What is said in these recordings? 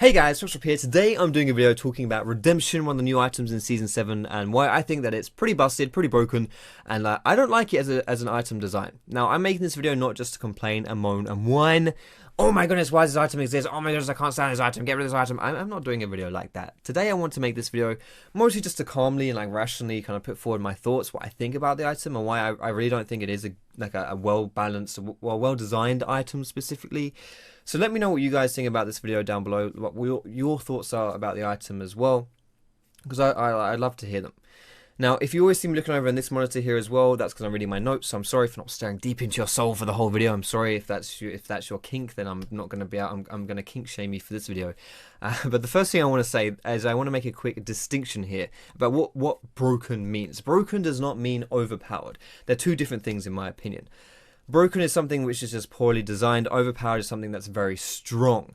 Hey guys, Foxdrop here. Today I'm doing a video talking about Redemption, one of the new items in Season 7, and why I think that it's pretty busted, pretty broken, and I don't like it as an item design. Now, I'm making this video not just to complain and moan and whine, oh my goodness, why does this item exist? Oh my goodness, I can't stand this item, get rid of this item. I'm not doing a video like that. Today I want to make this video mostly just to calmly and rationally kind of put forward my thoughts, what I think about the item, and why I really don't think it is a well-balanced, well-designed item specifically. So let me know what you guys think about this video down below, what your thoughts are about the item as well, because I'd love to hear them. Now, if you always see me looking over in this monitor here as well, that's because I'm reading my notes, so I'm sorry for not staring deep into your soul for the whole video. I'm sorry if that's your kink, then I'm not going to be out, I'm going to kink shame you for this video. But the first thing I want to say is I want to make a quick distinction here about what broken means. Broken does not mean overpowered. They're two different things in my opinion. Broken is something which is just poorly designed. Overpowered is something that's very strong.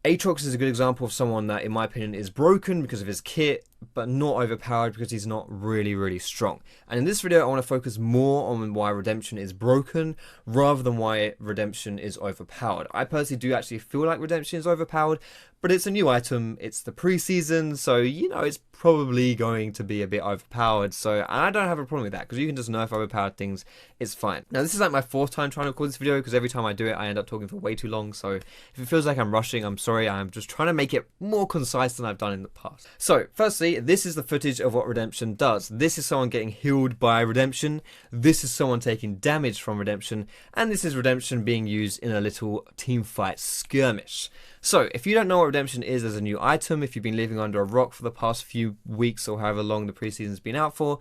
Aatrox is a good example of someone that, in my opinion, is broken because of his kit, but not overpowered because he's not really strong. And in this video, I want to focus more on why Redemption is broken rather than why Redemption is overpowered. I personally do actually feel like Redemption is overpowered, but it's a new item, it's the preseason, so you know it's probably going to be a bit overpowered. So I don't have a problem with that because you can just nerf overpowered things, it's fine. Now this is like my fourth time trying to record this video because every time I do it I end up talking for way too long, so if it feels like I'm rushing, I'm sorry. I'm just trying to make it more concise than I've done in the past. So firstly, this is the footage of what Redemption does. This is someone getting healed by Redemption, this is someone taking damage from Redemption, and this is Redemption being used in a little team fight skirmish. So, if you don't know what Redemption is as a new item, if you've been living under a rock for the past few weeks or however long the preseason's been out for,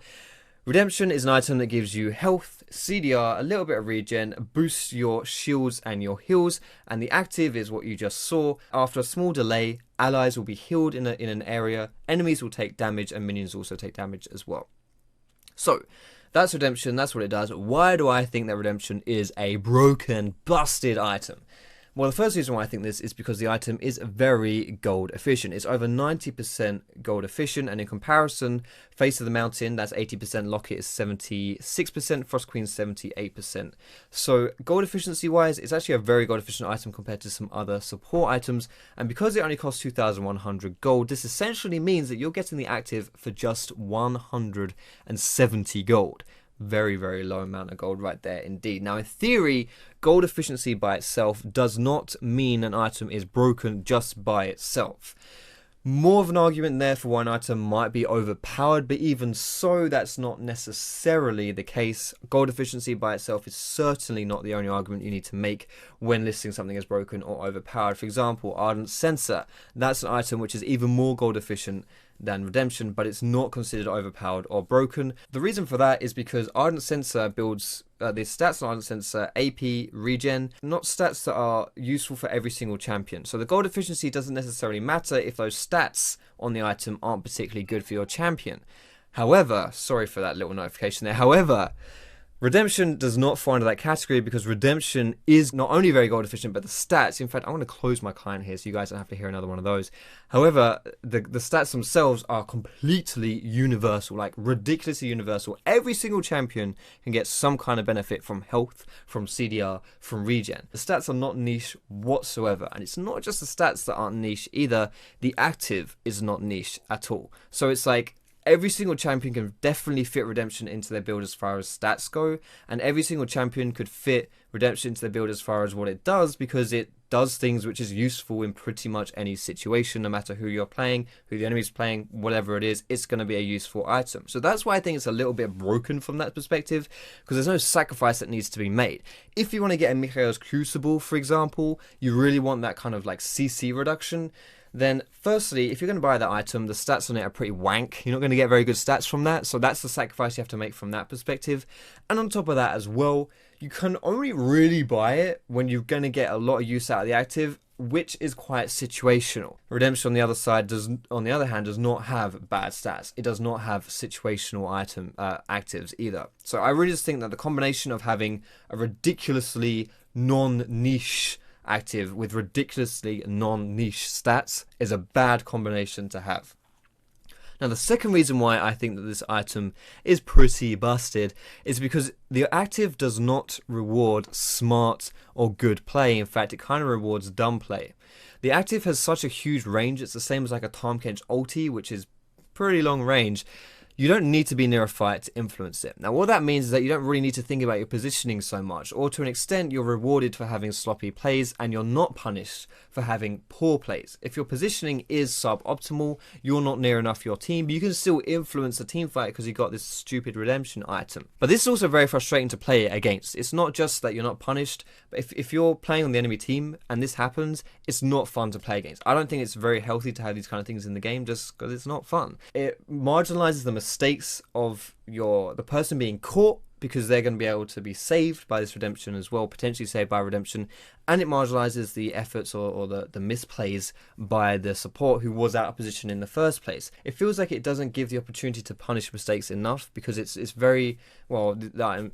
Redemption is an item that gives you health, CDR, a little bit of regen, boosts your shields and your heals, and the active is what you just saw. After a small delay, allies will be healed in an area, enemies will take damage, and minions also take damage as well. So, that's Redemption, that's what it does. Why do I think that Redemption is a broken, busted item? Well, the first reason why I think this is because the item is very gold efficient. It's over 90% gold efficient, and in comparison, Face of the Mountain, that's 80%, Locket is 76%, Frost Queen 78%. So gold efficiency wise, it's actually a very gold efficient item compared to some other support items, and because it only costs 2,100 gold, this essentially means that you're getting the active for just 170 gold. Very low amount of gold right there indeed. Now in theory, gold efficiency by itself does not mean an item is broken just by itself. More of an argument there for why an item might be overpowered, but even so, that's not necessarily the case. Gold efficiency by itself is certainly not the only argument you need to make when listing something as broken or overpowered. For example, Ardent Censer, that's an item which is even more gold efficient than Redemption, but it's not considered overpowered or broken. The reason for that is because Ardent Censer builds the stats on Ardent Censer, AP, regen, not stats that are useful for every single champion. So the gold efficiency doesn't necessarily matter if those stats on the item aren't particularly good for your champion. However, sorry for that little notification there, however, Redemption does not fall under that category because Redemption is not only very gold efficient, but the stats, in fact, I want to close my client here so you guys don't have to hear another one of those. However, the stats themselves are completely universal, like ridiculously universal. Every single champion can get some kind of benefit from health, from CDR, from regen. The stats are not niche whatsoever, and it's not just the stats that aren't niche either, the active is not niche at all. So it's like, every single champion can definitely fit Redemption into their build as far as stats go, and every single champion could fit Redemption into their build as far as what it does, because it does things which is useful in pretty much any situation, no matter who you're playing, who the enemy's playing, whatever it is, it's going to be a useful item. So that's why I think it's a little bit broken from that perspective, because there's no sacrifice that needs to be made. If you want to get a Mikhail's Crucible, for example, you really want that kind of like CC reduction, then firstly, if you're going to buy that item, the stats on it are pretty wank. You're not going to get very good stats from that, so that's the sacrifice you have to make from that perspective. And on top of that as well, you can only really buy it when you're going to get a lot of use out of the active, which is quite situational. Redemption on the other side on the other hand, does not have bad stats. It does not have situational item actives either. So I really just think that the combination of having a ridiculously non-niche active with ridiculously non-niche stats is a bad combination to have. Now the second reason why I think that this item is pretty busted is because the active does not reward smart or good play. In fact, it kind of rewards dumb play. The active has such a huge range, it's the same as like a Tahm Kench ulti, which is pretty long range. You don't need to be near a fight to influence it. Now, what that means is that you don't really need to think about your positioning so much, or to an extent, you're rewarded for having sloppy plays, and you're not punished for having poor plays. If your positioning is suboptimal, you're not near enough your team, but you can still influence the team fight because you got this stupid redemption item. But this is also very frustrating to play against. It's not just that you're not punished, but if you're playing on the enemy team and this happens, it's not fun to play against. I don't think it's very healthy to have these kind of things in the game just because it's not fun. It marginalizes the mistakes of the person being caught, because they're going to be able to be saved by this redemption as well, potentially saved by redemption, and it marginalizes the efforts or the misplays by the support who was out of position in the first place. It feels like it doesn't give the opportunity to punish mistakes enough, because it's very, well,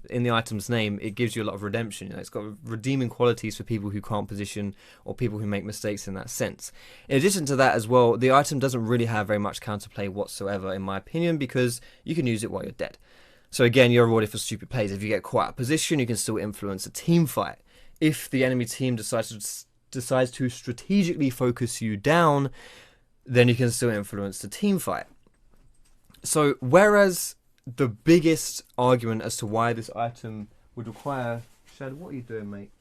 in the item's name, it gives you a lot of redemption. You know, it's got redeeming qualities for people who can't position or people who make mistakes in that sense. In addition to that as well, the item doesn't really have very much counterplay whatsoever, in my opinion, because you can use it while you're dead. So again, you're rewarded for stupid plays. If you get caught out of position, you can still influence a team fight. If the enemy team decides to strategically focus you down, then you can still influence the team fight. So whereas the biggest argument as to why this item would require... Shad, what are you doing, mate?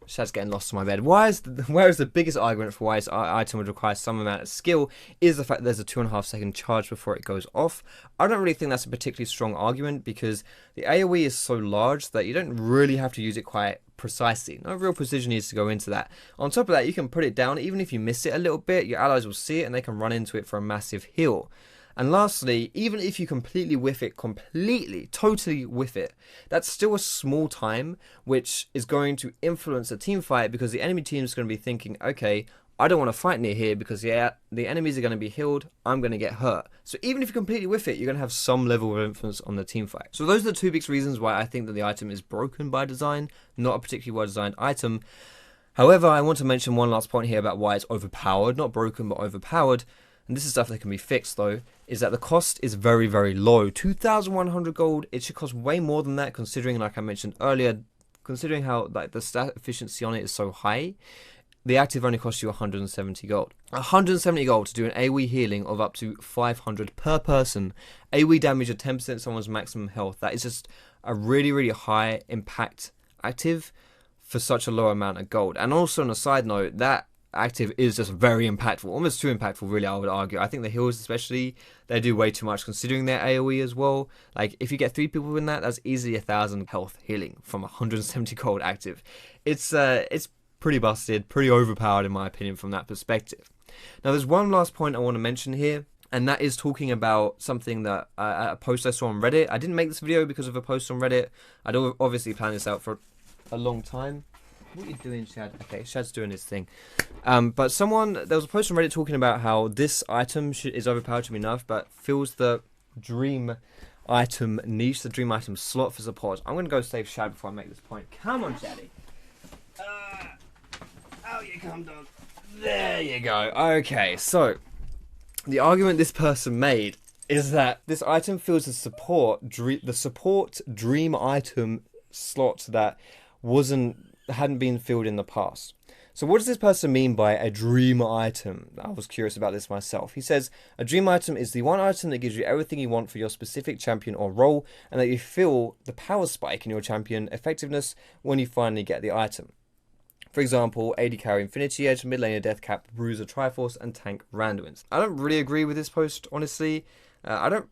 Shad's getting lost in my bed. Whereas the biggest argument for why this item would require some amount of skill is the fact that there's a 2.5 second charge before it goes off. I don't really think that's a particularly strong argument, because the AoE is so large that you don't really have to use it quite precisely. No real precision needs to go into that. On top of that, you can put it down. Even if you miss it a little bit, your allies will see it and they can run into it for a massive heal. And lastly, even if you completely whiff it, totally whiff it, that's still a small time, which is going to influence a team fight, because the enemy team is going to be thinking, okay, I don't want to fight near here because the enemies are going to be healed, I'm going to get hurt. So even if you completely whiff it, you're going to have some level of influence on the team fight. So those are the two big reasons why I think that the item is broken by design, not a particularly well designed item. However, I want to mention one last point here about why it's overpowered, not broken but overpowered. And this is stuff that can be fixed though, is that the cost is very, very low. 2,100 gold, it should cost way more than that, considering, like I mentioned earlier, considering how like the stat efficiency on it is so high. The active only costs you 170 gold. 170 gold to do an AoE healing of up to 500 per person. AoE damage of 10% of someone's maximum health. That is just a really, really high impact active for such a low amount of gold. And also on a side note, that active is just very impactful, almost too impactful really, I would argue. I think the heals especially, they do way too much considering their AoE as well. Like if you get 3 people in that, that's easily 1,000 health healing from 170 gold active. It's pretty busted, pretty overpowered in my opinion from that perspective. Now there's one last point I want to mention here, and that is talking about something that a post I saw on Reddit. I didn't make this video because of a post on Reddit. I'd obviously planned this out for a long time. What are you doing, Shad? Okay, Shad's doing his thing. But there was a post on Reddit talking about how this item is overpowered to be enough, but fills the dream item niche, the dream item slot for support. I'm going to go save Shad before I make this point. Come on, Shaddy. Out you come, dog. There you go. Okay, so the argument this person made is that this item fills the support dream item slot that hadn't been filled in the past. So what does this person mean by a dream item? I was curious about this myself. He says, a dream item is the one item that gives you everything you want for your specific champion or role, and that you feel the power spike in your champion effectiveness when you finally get the item. For example, AD carry Infinity Edge, mid laner Death Cap, Bruiser Triforce, and tank Randuin's. I don't really agree with this post, honestly. I don't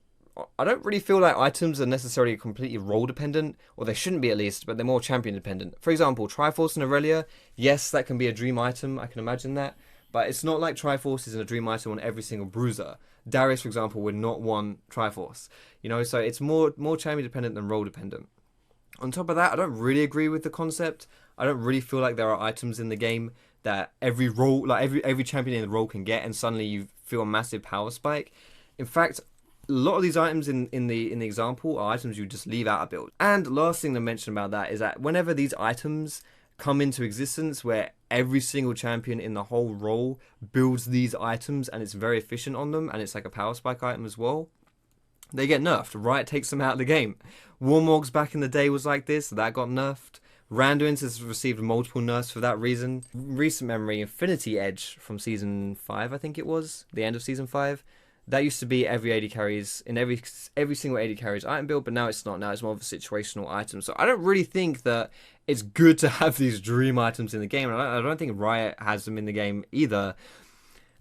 really feel like items are necessarily completely role dependent, or they shouldn't be at least, but they're more champion dependent. For example, Triforce and Aurelia, yes, that can be a dream item, I can imagine that, but it's not like Triforce is a dream item on every single bruiser. Darius, for example, would not want Triforce, you know, so it's more champion dependent than role dependent. On top of that, I don't really agree with the concept. I don't really feel like there are items in the game that every role, like every champion in the role can get, and suddenly you feel a massive power spike. In fact, a lot of these items in the example are items you just leave out of build. And last thing to mention about that is that whenever these items come into existence, where every single champion in the whole role builds these items and it's very efficient on them, and it's like a power spike item as well, they get nerfed. Riot takes them out of the game. Warmog's back in the day was like this, that got nerfed. Randuin's has received multiple nerfs for that reason. Recent memory, Infinity Edge from Season 5, I think it was, the end of Season 5. That used to be every AD carries, in every single AD carries item build, but now it's not. Now it's more of a situational item. So I don't really think that it's good to have these dream items in the game. And I don't think Riot has them in the game either.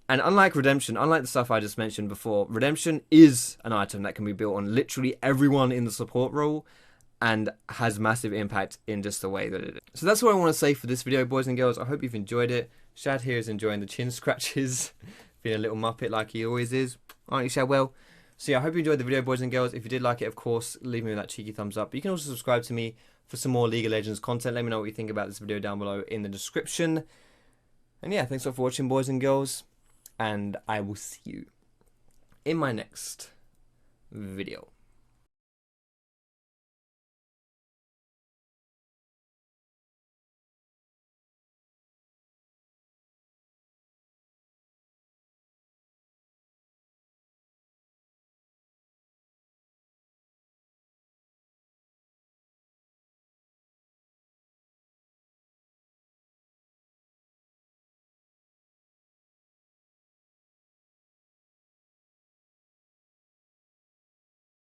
And unlike Redemption, unlike the stuff I just mentioned before, Redemption is an item that can be built on literally everyone in the support role and has massive impact in just the way that it is. So that's what I want to say for this video, boys and girls. I hope you've enjoyed it. Shad here is enjoying the chin scratches. Being a little muppet like he always is. Aren't you, Shad? Well, so yeah, I hope you enjoyed the video, boys and girls. If you did like it, of course, leave me that cheeky thumbs up. But you can also subscribe to me for some more League of Legends content. Let me know what you think about this video down below in the description. And yeah, thanks a lot for watching, boys and girls. And I will see you in my next video.